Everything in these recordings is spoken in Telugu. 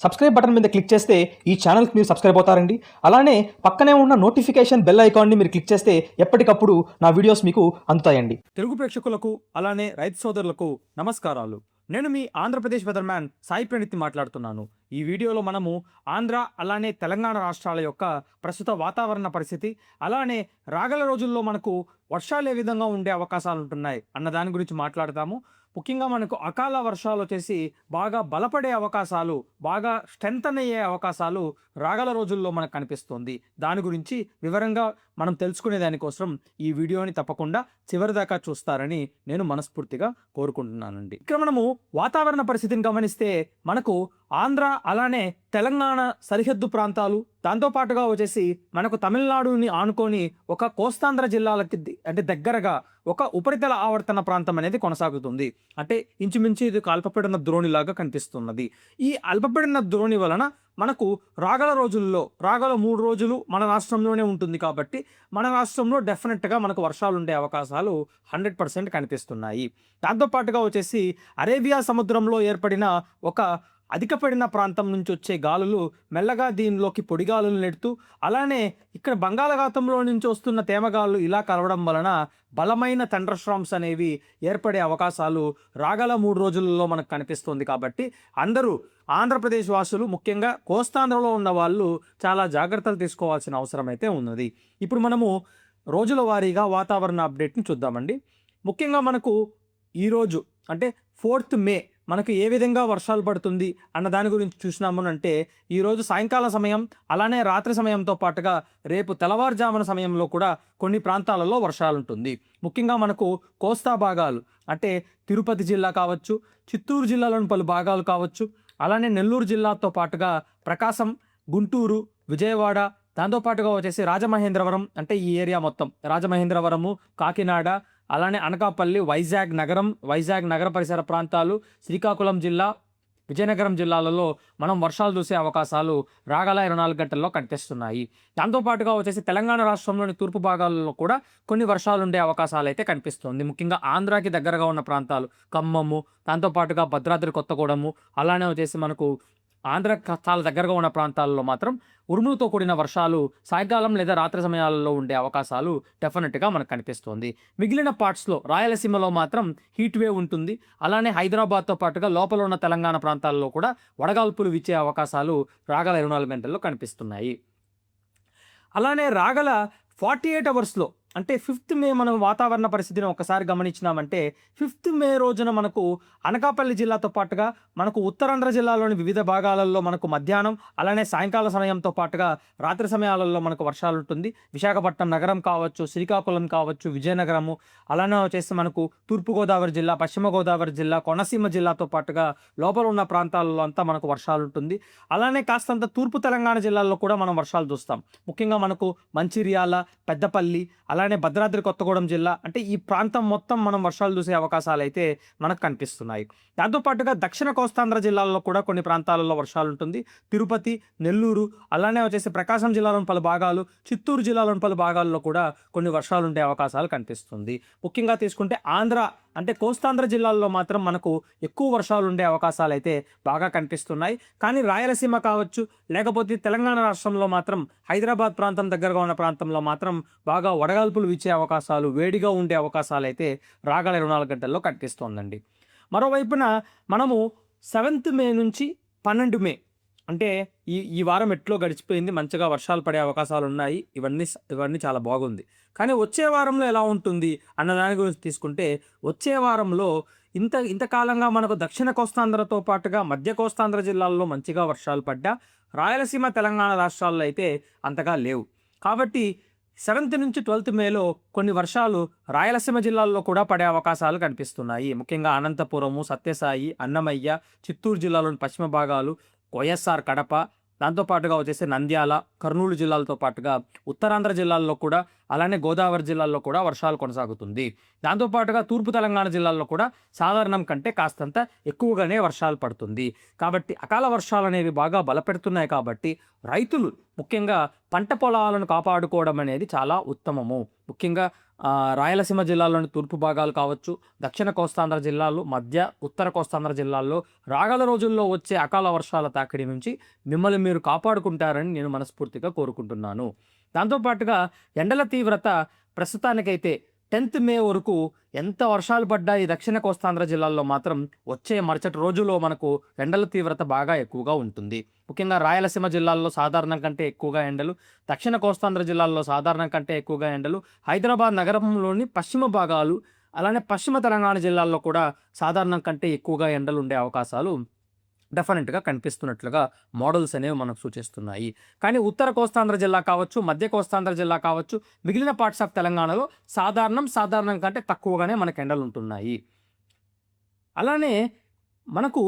సబ్స్క్రైబ్ బటన్ మీద క్లిక్ చేస్తే ఈ ఛానల్కి మీరు సబ్స్క్రైబ్ అవుతారండి. అలానే పక్కనే ఉన్న నోటిఫికేషన్ బెల్ ఐకాన్ని మీరు క్లిక్ చేస్తే ఎప్పటికప్పుడు నా వీడియోస్ మీకు అందుతాయండి. తెలుగు ప్రేక్షకులకు అలానే రైతు సోదరులకు నమస్కారాలు. నేను మీ ఆంధ్రప్రదేశ్ వెదర్మ్యాన్ సాయి ప్రణీత్ మాట్లాడుతున్నాను. ఈ వీడియోలో మనము ఆంధ్ర అలానే తెలంగాణ రాష్ట్రాల యొక్క ప్రస్తుత వాతావరణ పరిస్థితి, అలానే రాగల రోజుల్లో మనకు వర్షాలు ఏ విధంగా ఉండే అవకాశాలు ఉంటున్నాయి అన్న దాని గురించి మాట్లాడతాము. ముఖ్యంగా మనకు అకాల వర్షాలు వచ్చేసి బాగా బలపడే అవకాశాలు, బాగా స్ట్రెంథన్ అయ్యే అవకాశాలు రాగల రోజుల్లో మనకు కనిపిస్తుంది. దాని గురించి వివరంగా మనం తెలుసుకునే దానికోసం ఈ వీడియోని తప్పకుండా చివరి దాకా చూస్తారని నేను మనస్ఫూర్తిగా కోరుకుంటున్నానండి. ఇక్కడ మనము వాతావరణ పరిస్థితిని గమనిస్తే మనకు ఆంధ్ర అలానే తెలంగాణ సరిహద్దు ప్రాంతాలు, దాంతోపాటుగా వచ్చేసి మనకు తమిళనాడుని ఆనుకొని ఒక కోస్తాంధ్ర జిల్లాలకి అంటే దగ్గరగా ఒక ఉపరితల ఆవర్తన ప్రాంతం అనేది కొనసాగుతుంది. అంటే ఇంచుమించు ఇది అల్పపీడన ద్రోణిలాగా కనిపిస్తున్నది. ఈ అల్పపీడన ద్రోణి వలన మనకు రాగల రోజుల్లో రాగల 3 రోజులు మన రాష్ట్రంలోనే ఉంటుంది కాబట్టి మన రాష్ట్రంలో డెఫినెట్గా మనకు వర్షాలు ఉండే అవకాశాలు 100% కనిపిస్తున్నాయి. దాంతోపాటుగా వచ్చేసి అరేబియా సముద్రంలో ఏర్పడిన ఒక అధిక పడిన ప్రాంతం నుంచి వచ్చే గాలులు మెల్లగా దీనిలోకి పొడిగాలులు నెడుతూ, అలానే ఇక్కడ బంగాళాఖాతంలో నుంచి వస్తున్న తేమగాలు ఇలా కలవడం వలన బలమైన థండర్ స్టార్మ్స్ అనేవి ఏర్పడే అవకాశాలు రాగల 3 రోజులలో మనకు కనిపిస్తుంది. కాబట్టి అందరూ ఆంధ్రప్రదేశ్ వాసులు, ముఖ్యంగా కోస్తాంధ్రలో ఉన్న వాళ్ళు చాలా జాగ్రత్తలు తీసుకోవాల్సిన అవసరం అయితే ఉన్నది. ఇప్పుడు మనము రోజుల వారీగా వాతావరణ అప్డేట్ని చూద్దామండి. ముఖ్యంగా మనకు ఈరోజు అంటే 4th మే మనకు ఏ విధంగా వర్షాలు పడుతుంది అన్న దాని గురించి చూసినాము అంటే, ఈరోజు సాయంకాల సమయం అలానే రాత్రి సమయంతో పాటుగా రేపు తెల్లవారుజామున సమయంలో కూడా కొన్ని ప్రాంతాలలో వర్షాలు ఉంటుంది. ముఖ్యంగా మనకు కోస్తా భాగాలు అంటే తిరుపతి జిల్లా కావచ్చు, చిత్తూరు జిల్లాలోని పలు భాగాలు కావచ్చు, అలానే నెల్లూరు జిల్లాతో పాటుగా ప్రకాశం, గుంటూరు, విజయవాడ, దాంతోపాటుగా వచ్చేసి రాజమహేంద్రవరం అంటే ఈ ఏరియా మొత్తం రాజమహేంద్రవరము, కాకినాడ, అలానే అనకాపల్లి, వైజాగ్ నగర పరిసర ప్రాంతాలు, శ్రీకాకుళం జిల్లా, విజయనగరం జిల్లాలలో మనం వర్షాలు చూసే అవకాశాలు రాగల 24 గంటల్లో కనిపిస్తున్నాయి. దాంతోపాటుగా వచ్చేసి తెలంగాణ రాష్ట్రంలోని తూర్పు భాగాల్లో కూడా కొన్ని వర్షాలు ఉండే అవకాశాలు అయితే కనిపిస్తుంది. ముఖ్యంగా ఆంధ్రాకి దగ్గరగా ఉన్న ప్రాంతాలు ఖమ్మము, దాంతోపాటుగా భద్రాద్రి కొత్తగూడెము, అలానే వచ్చేసి మనకు ఆంధ్ర చాలా దగ్గరగా ఉన్న ప్రాంతాల్లో మాత్రం ఉరుములతో కూడిన వర్షాలు సాయంకాలం లేదా రాత్రి సమయాలలో ఉండే అవకాశాలు డెఫినెట్గా మనకు కనిపిస్తుంది. మిగిలిన పార్ట్స్లో రాయలసీమలో మాత్రం హీట్ వేవ్ ఉంటుంది. అలానే హైదరాబాద్తో పాటుగా లోపల ఉన్న తెలంగాణ ప్రాంతాల్లో కూడా వడగాల్పులు వీచే అవకాశాలు రాగల 24 గంటల్లో కనిపిస్తున్నాయి. అలానే రాగల 48 అవర్స్లో అంటే 5th మే మనం వాతావరణ పరిస్థితిని ఒకసారి గమనించినామంటే, 5th మే రోజున మనకు అనకాపల్లి జిల్లాతో పాటుగా మనకు ఉత్తరాంధ్ర జిల్లాలోని వివిధ భాగాలలో మనకు మధ్యాహ్నం అలానే సాయంకాల సమయంతో పాటుగా రాత్రి సమయాలలో మనకు వర్షాలు ఉంటుంది. విశాఖపట్నం నగరం కావచ్చు, శ్రీకాకుళం కావచ్చు, విజయనగరము, అలానే వచ్చేసి మనకు తూర్పుగోదావరి జిల్లా, పశ్చిమ గోదావరి జిల్లా, కోనసీమ జిల్లాతో పాటుగా లోపల ఉన్న ప్రాంతాల్లో అంతా మనకు వర్షాలు ఉంటుంది. అలానే కాస్తంత తూర్పు తెలంగాణ జిల్లాల్లో కూడా మనం వర్షాలు చూస్తాం. ముఖ్యంగా మనకు మంచిర్యాల, పెద్దపల్లి, అలానే భద్రాద్రి కొత్తగూడెం జిల్లా అంటే ఈ ప్రాంతం మొత్తం మనం వర్షాలు చూసే అవకాశాలు అయితే మనకు కనిపిస్తున్నాయి. దాంతోపాటుగా దక్షిణ కోస్తాంధ్ర జిల్లాల్లో కూడా కొన్ని ప్రాంతాలలో వర్షాలు ఉంటుంది. తిరుపతి, నెల్లూరు, అలానే వచ్చేసి ప్రకాశం జిల్లాలోని పలు భాగాలు, చిత్తూరు జిల్లాలోని పలు భాగాల్లో కూడా కొన్ని వర్షాలు ఉండే అవకాశాలు కనిపిస్తుంది. ముఖ్యంగా తీసుకుంటే ఆంధ్ర అంటే కోస్తాంధ్ర జిల్లాల్లో మాత్రం మనకు ఎక్కువ వర్షాలు ఉండే అవకాశాలు అయితే బాగా కనిపిస్తున్నాయి. కానీ రాయలసీమ కావచ్చు, లేకపోతే తెలంగాణ రాష్ట్రంలో మాత్రం హైదరాబాద్ ప్రాంతం దగ్గరగా ఉన్న ప్రాంతంలో మాత్రం బాగా వడగాల్పులు వీచే అవకాశాలు, వేడిగా ఉండే అవకాశాలు అయితే రాగల 24 గంటల్లో కనిపిస్తోందండి. మరోవైపున మనము 7th మే నుంచి 12 మే అంటే ఈ వారం ఎట్లో గడిచిపోయింది, మంచిగా వర్షాలు పడే అవకాశాలు ఉన్నాయి. ఇవన్నీ చాలా బాగుంది. కానీ వచ్చే వారంలో ఎలా ఉంటుంది అన్న దాని గురించి తీసుకుంటే, వచ్చే వారంలో ఇంతకాలంగా మనకు దక్షిణ కోస్తాంధ్రతో పాటుగా మధ్య కోస్తాంధ్ర జిల్లాల్లో మంచిగా వర్షాలు పడ్డా, రాయలసీమ, తెలంగాణ రాష్ట్రాల్లో అయితే అంతగా లేవు. కాబట్టి 7th నుంచి 12th మేలో కొన్ని వర్షాలు రాయలసీమ జిల్లాల్లో కూడా పడే అవకాశాలు కనిపిస్తున్నాయి. ముఖ్యంగా అనంతపురము, సత్యసాయి, అన్నమయ్య, చిత్తూరు జిల్లాలోని పశ్చిమ భాగాలు, వైఎస్ఆర్ కడప, దాంతోపాటుగా వచ్చేసి నంద్యాల, కర్నూలు జిల్లాలతో పాటుగా ఉత్తరాంధ్ర జిల్లాల్లో కూడా అలానే గోదావరి జిల్లాల్లో కూడా వర్షాలు కొనసాగుతుంది. దాంతోపాటుగా తూర్పు తెలంగాణ జిల్లాల్లో కూడా సాధారణం కంటే కాస్తంత ఎక్కువగానే వర్షాలు పడుతుంది. కాబట్టి అకాల వర్షాలు అనేవి బాగా బలపెడుతున్నాయి కాబట్టి రైతులు ముఖ్యంగా పంట పొలాలను కాపాడుకోవడం అనేది చాలా ఉత్తమము. ముఖ్యంగా రాయలసీమ జిల్లాలోని తూర్పు భాగాలు కావచ్చు, దక్షిణ కోస్తాంధ్ర జిల్లాలు, మధ్య ఉత్తర కోస్తాంధ్ర జిల్లాల్లో రాగల రోజుల్లో వచ్చే అకాల వర్షాల తాకిడి నుంచి మిమ్మల్ని మీరు కాపాడుకుంటారని నేను మనస్ఫూర్తిగా కోరుకుంటున్నాను. దాంతోపాటుగా ఎండల తీవ్రత ప్రస్తుతానికైతే 10th మే వరకు ఎంత వర్షాలు పడ్డాయి దక్షిణ కోస్తాంధ్ర జిల్లాల్లో మాత్రం వచ్చే మరుసటి రోజులో మనకు ఎండల తీవ్రత బాగా ఎక్కువగా ఉంటుంది. ముఖ్యంగా రాయలసీమ జిల్లాల్లో సాధారణం కంటే ఎక్కువగా ఎండలు, దక్షిణ కోస్తాంధ్ర జిల్లాల్లో సాధారణం కంటే ఎక్కువగా ఎండలు, హైదరాబాద్ నగరంలోని పశ్చిమ భాగాలు అలానే పశ్చిమ తెలంగాణ జిల్లాల్లో కూడా సాధారణం కంటే ఎక్కువగా ఎండలు ఉండే అవకాశాలు డెఫినెట్గా కనిపిస్తున్నట్లుగా మోడల్స్ అనేవి మనకు సూచిస్తున్నాయి. కానీ ఉత్తర కోస్తాంధ్ర జిల్లా కావచ్చు, మధ్య కోస్తాంధ్ర జిల్లా కావచ్చు, మిగిలిన పార్ట్స్ ఆఫ్ తెలంగాణలో సాధారణం కంటే తక్కువగానే మనకు ఎండలు ఉంటున్నాయి. అలానే మనకు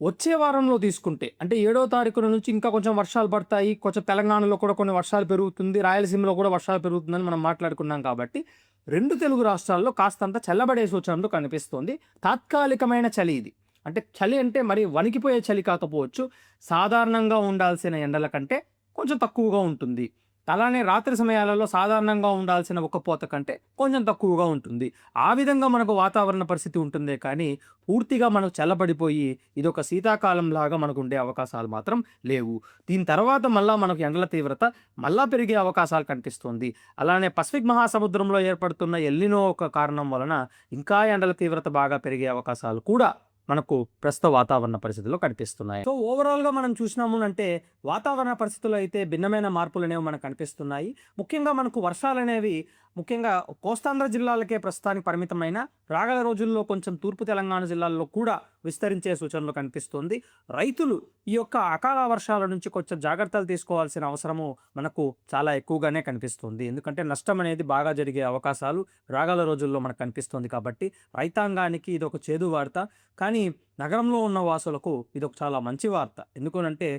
వచ్చే వారంలో తీసుకుంటే అంటే 7వ తారీఖున నుంచి ఇంకా కొంచెం వర్షాలు పడతాయి, కొంచెం తెలంగాణలో కూడా కొన్ని వర్షాలు పెరుగుతుంది, రాయలసీమలో కూడా వర్షాలు పెరుగుతుందని మనం మాట్లాడుకున్నాం. కాబట్టి 2 తెలుగు రాష్ట్రాల్లో కాస్తంత చల్లబడే సూచనలు కనిపిస్తోంది. తాత్కాలికమైన చలి ఇది. అంటే చలి అంటే మరి వణికిపోయే చలి కాకపోవచ్చు, సాధారణంగా ఉండాల్సిన ఎండల కంటే కొంచెం తక్కువగా ఉంటుంది. అలానే రాత్రి సమయాలలో సాధారణంగా ఉండాల్సిన ఉక్కపోత కంటే కొంచెం తక్కువగా ఉంటుంది. ఆ విధంగా మనకు వాతావరణ పరిస్థితి ఉంటుందే కానీ పూర్తిగా మనకు చల్లబడిపోయి ఇదొక శీతాకాలం లాగా మనకు ఉండే అవకాశాలు మాత్రం లేవు. దీని తర్వాత మళ్ళా మనకు ఎండల తీవ్రత మళ్ళా పెరిగే అవకాశాలు కనిపిస్తుంది. అలానే పసిఫిక్ మహాసముద్రంలో ఏర్పడుతున్న ఎల్నినో ఒక కారణం వలన ఇంకా ఎండల తీవ్రత బాగా పెరిగే అవకాశాలు కూడా మనకు ప్రస్తుత వాతావరణ పరిస్థితుల్లో కనిపిస్తున్నాయి. సో ఓవరాల్గా మనం చూసినాము అంటే వాతావరణ పరిస్థితుల్లో అయితే భిన్నమైన మార్పులు అనేవి మనకు కనిపిస్తున్నాయి. ముఖ్యంగా మనకు వర్షాలు అనేవి ముఖ్యంగా కోస్తాంధ్ర జిల్లాలకే ప్రస్తుతానికి పరిమితమైన రాగల రోజుల్లో కొంచెం తూర్పు తెలంగాణ జిల్లాల్లో కూడా విస్తరించే సూచనలు కనిపిస్తుంది. రైతులు ఈ యొక్క అకాల వర్షాల నుంచి కొంచెం జాగ్రత్తలు తీసుకోవాల్సిన అవసరము మనకు చాలా ఎక్కువగానే కనిపిస్తుంది. ఎందుకంటే నష్టం అనేది బాగా జరిగే అవకాశాలు రాగల రోజుల్లో మనకు కనిపిస్తుంది. కాబట్టి రైతాంగానికి ఇది ఒక చేదు వార్త, కానీ నగరంలో ఉన్న వాసులకు ఇది ఒక చాలా మంచి వార్త. ఎందుకనంటే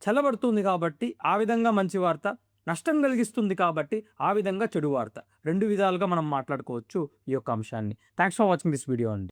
చల్లబడుతుంది కాబట్టి ఆ విధంగా మంచి వార్త, నష్టం కలిగిస్తుంది కాబట్టి ఆ విధంగా చెడు వార్త. 2 విధాలుగా మనం మాట్లాడుకోవచ్చు ఈ యొక్క అంశాన్ని. Thanks for watching this video అండి.